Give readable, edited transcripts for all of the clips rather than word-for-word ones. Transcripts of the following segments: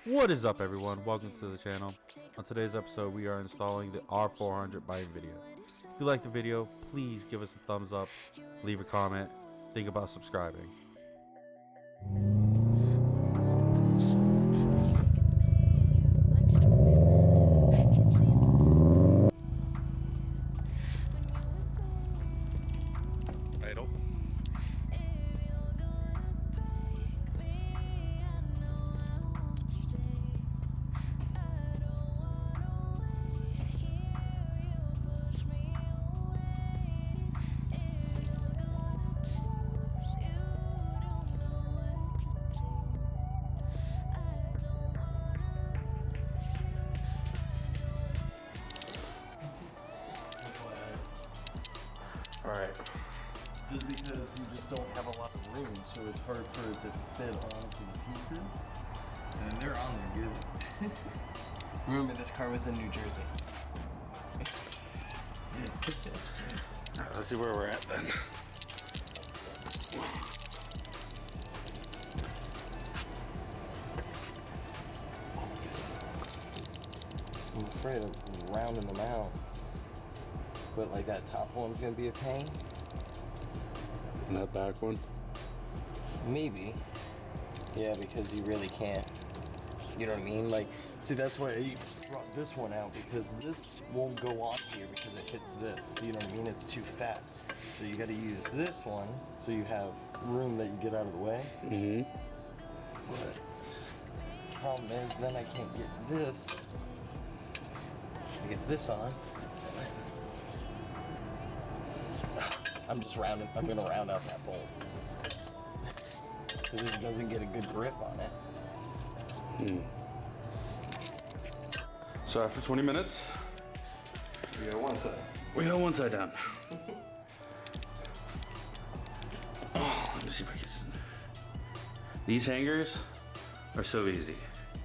What is up, everyone? Welcome to the channel. On today's episode, we are installing the R400 by INVIDIA. If you like the video, please give us a thumbs up, leave a comment, think about subscribing. Idle. Alright. Just because you just don't have a lot of room, so it's hard for it to fit onto the pieces. And they're on there good. Remember, this car was in New Jersey. Alright, let's see where we're at then. I'm afraid of rounding them out. But like that top one's gonna be a pain. And that back one? Maybe. Yeah, because you really can't. You know what I mean? Like, see, that's why I brought this one out, because this won't go on here because it hits this. You know what I mean? It's too fat. So you gotta use this one so you have room that you get out of the way. Mm-hmm. But the problem is then I can't get this. I get this on. I'm just rounding. I'm gonna round out that bolt because it doesn't get a good grip on it. So after 20 minutes, We got one side. we got one side down. Oh, let me see if I can. These hangers are so easy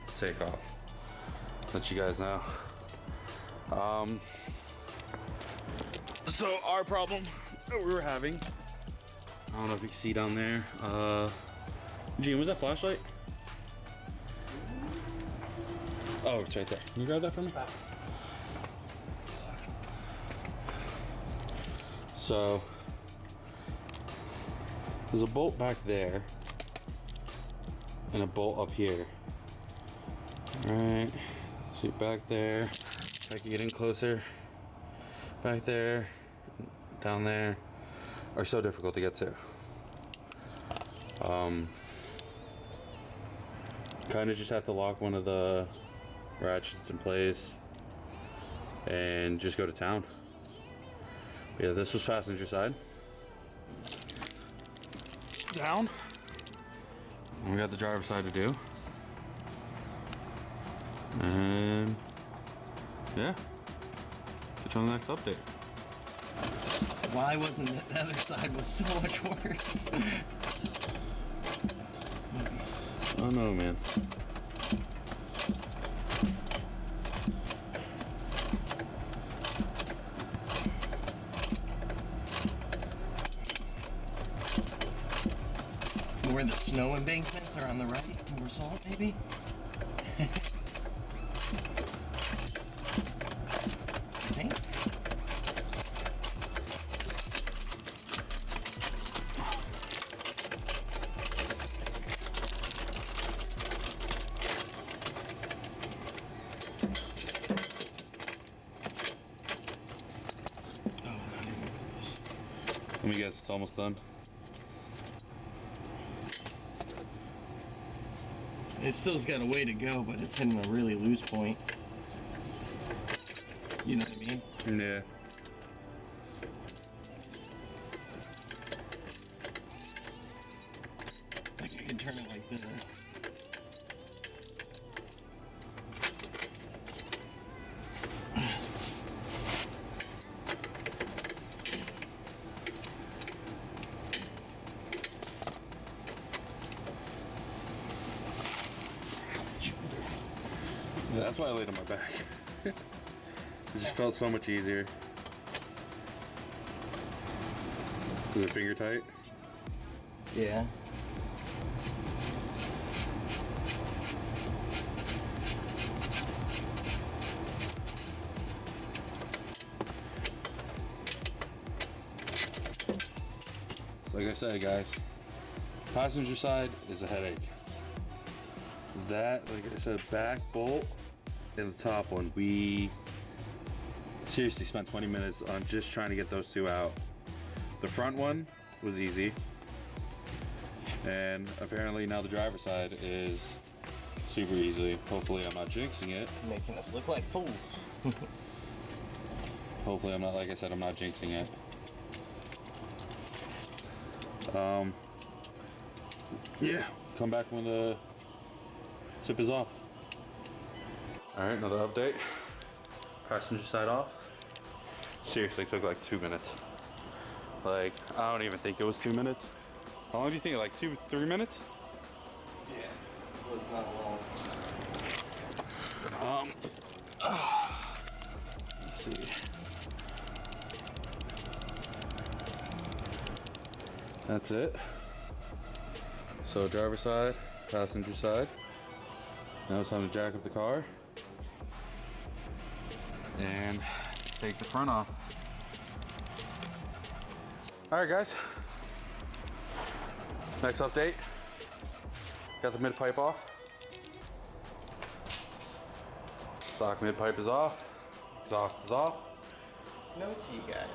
to take off. Let you guys know. So our problem that we were having, I don't know if you can see down there. Eugene, was that flashlight? Oh, it's right there. Can you grab that for me? So there's a bolt back there and a bolt up here. All right, see back there. If I can get in closer. Back there, down there, are so difficult to get to. Kind of just have to lock one of the ratchets in place and just go to town. Yeah, this was passenger side. Down. And we got the driver's side to do. And yeah, catch you on the next update. Why wasn't it the other side was so much worse? Oh no, man. Where the snow embankments are on the right, more salt maybe? Hey. Let me guess, it's almost done. It still's got a way to go, but it's hitting a really loose point. You know what I mean? Yeah. Like I can turn it like this. That's why I laid on my back. It just felt so much easier. Is it finger tight? Yeah. like I said, guys, passenger side is a headache. That, like I said, back bolt and the top one, we seriously spent 20 minutes on just trying to get those two out. The front one was easy, and apparently now the driver's side is super easy. Hopefully I'm not jinxing it. Making us look like fools. Hopefully I'm not, like I said, I'm not jinxing it. Yeah, come back when the zip is off. All right, another update. Passenger side off. Seriously, took like 2 minutes. Like, I don't even think it was 2 minutes. How long do you think? Like 2-3 minutes? Yeah, it was not long. Let's see. That's it. So driver side, passenger side. Now it's time to jack up the car and take the front off. All right, guys. Next update. Got the mid pipe off. Stock mid pipe is off. Exhaust is off. Note to you guys.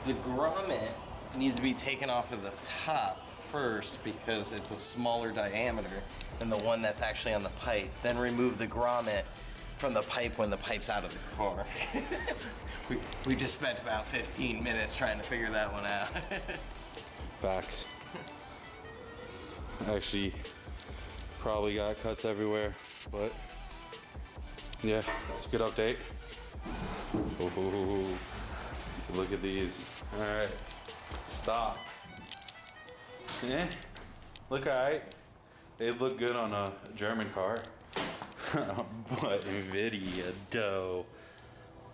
The grommet needs to be taken off of the top first because it's a smaller diameter than the one that's actually on the pipe. Then remove the grommet from the pipe when the pipe's out of the car. we just spent about 15 minutes trying to figure that one out. Facts. Actually, probably got cuts everywhere, but yeah, it's a good update. Oh, look at these. All right, stop. Yeah, look alright. They look good on a German car, but INVIDIA dough.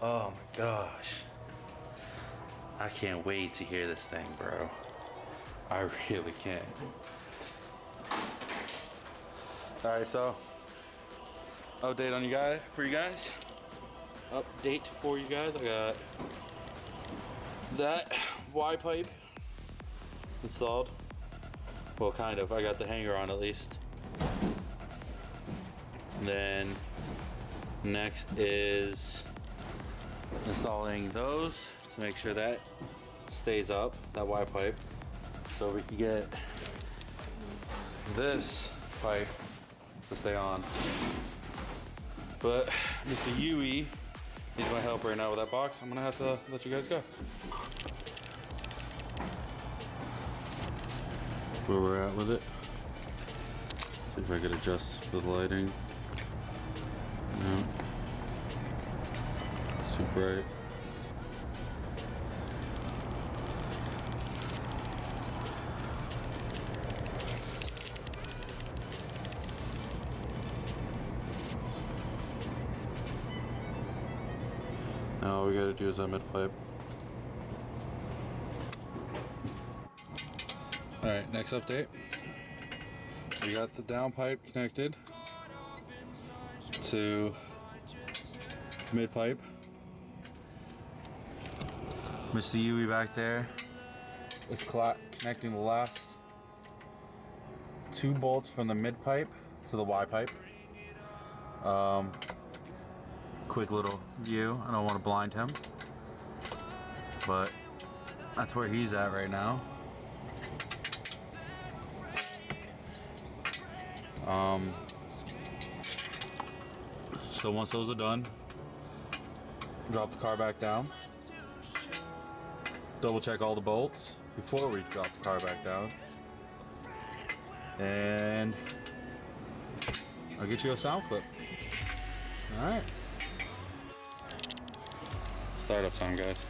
Oh my gosh. I can't wait to hear this thing, bro. I really can't. Alright, so update on you guys for you guys. Update for you guys. I got that Y pipe installed. Well, kind of. I got the hanger on at least. And then next is installing those to make sure that stays up, that Y pipe, so we can get this pipe to stay on. But Mr. Yui needs my help right now with that box. I'm gonna have to let you guys go. Where we're at with it. See if I could adjust for the lighting. No. Too bright. Now all we gotta do is that mid pipe. Alright, next update. We got the down pipe connected to mid pipe. Mr. Yui back there is connecting the last 2 bolts from the mid pipe to the Y pipe. Quick little view. I don't want to blind him, but that's where he's at right now. So once those are done, drop the car back down, double check all the bolts before we drop the car back down, and I'll get you a sound clip. All right. Startup time, guys.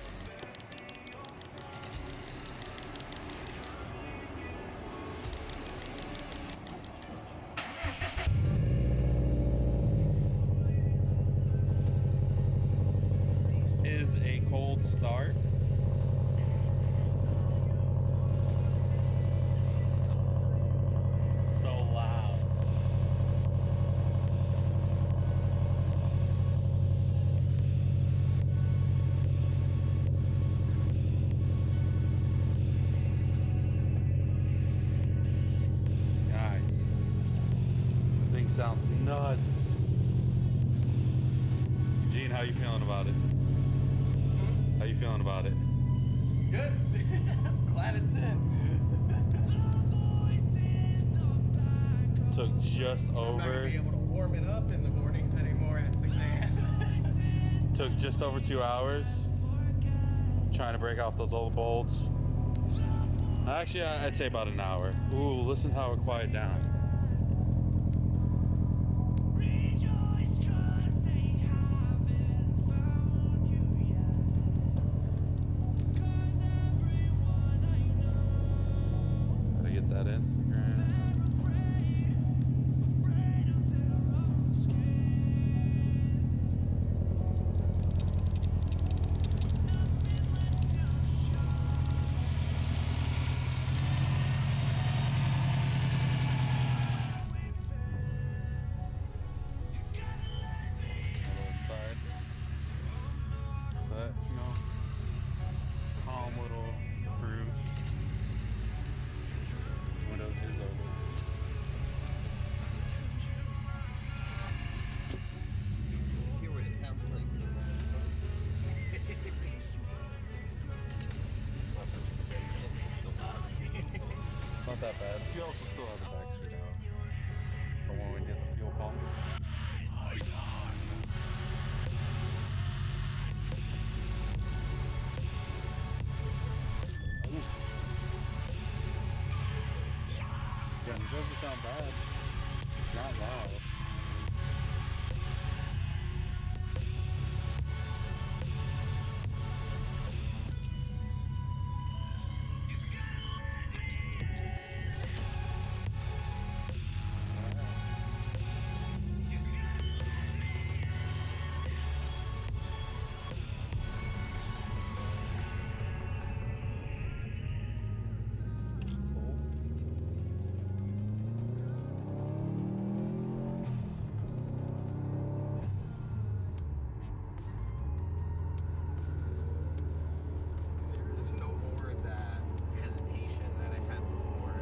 Is a cold start. So loud. sounds nuts. Eugene, how you feeling about it? How you feeling about it? Good. I'm glad it's in. Took just I'm not gonna over. be able to warm it up in the mornings anymore at 6 a.m. Took just over 2 hours. Trying to break off those old bolts. Actually, I'd say about an hour. Ooh, listen how it quieted down. Gotta get that Instagram. Inside. So that, you know, calm little cruise. Window is open. Hear what it sounds like. Not that bad. You also still have the back seat out. For when we did the fuel pump. Yeah, it doesn't sound bad. It's not loud. There's no more of that hesitation that I had before.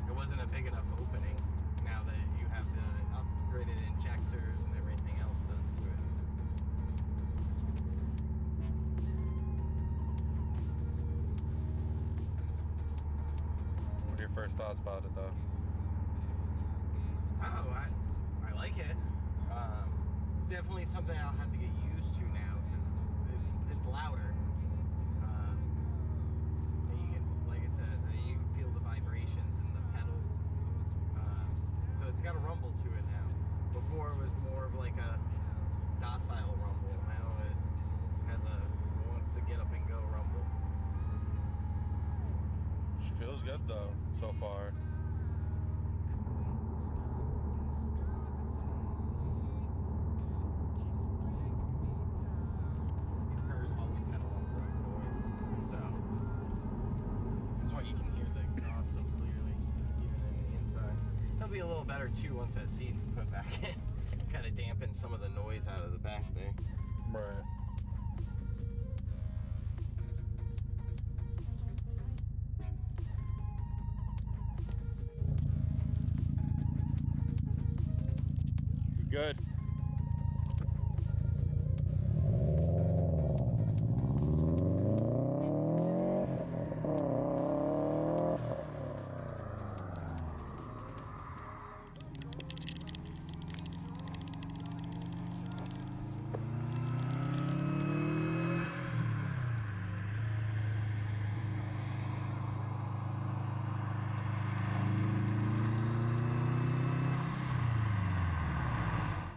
It wasn't a big enough opening now that you have the upgraded injectors and everything else done to it. What are your first thoughts about it, though? Oh, I like it. It's definitely something I'll have to get used to now because it's louder. And you can, like I said, you can feel the vibrations in the pedal. So it's got a rumble to it now. Before it was more of like a docile rumble. Now it has a wants to get up and go rumble. She feels good, though, so far. These cars always had a lot of road noise, so that's why you can hear the exhaust so clearly, even in the inside. It'll be a little better too once that seat's put back in. Kind of dampen some of the noise out of the back there. Right. Good.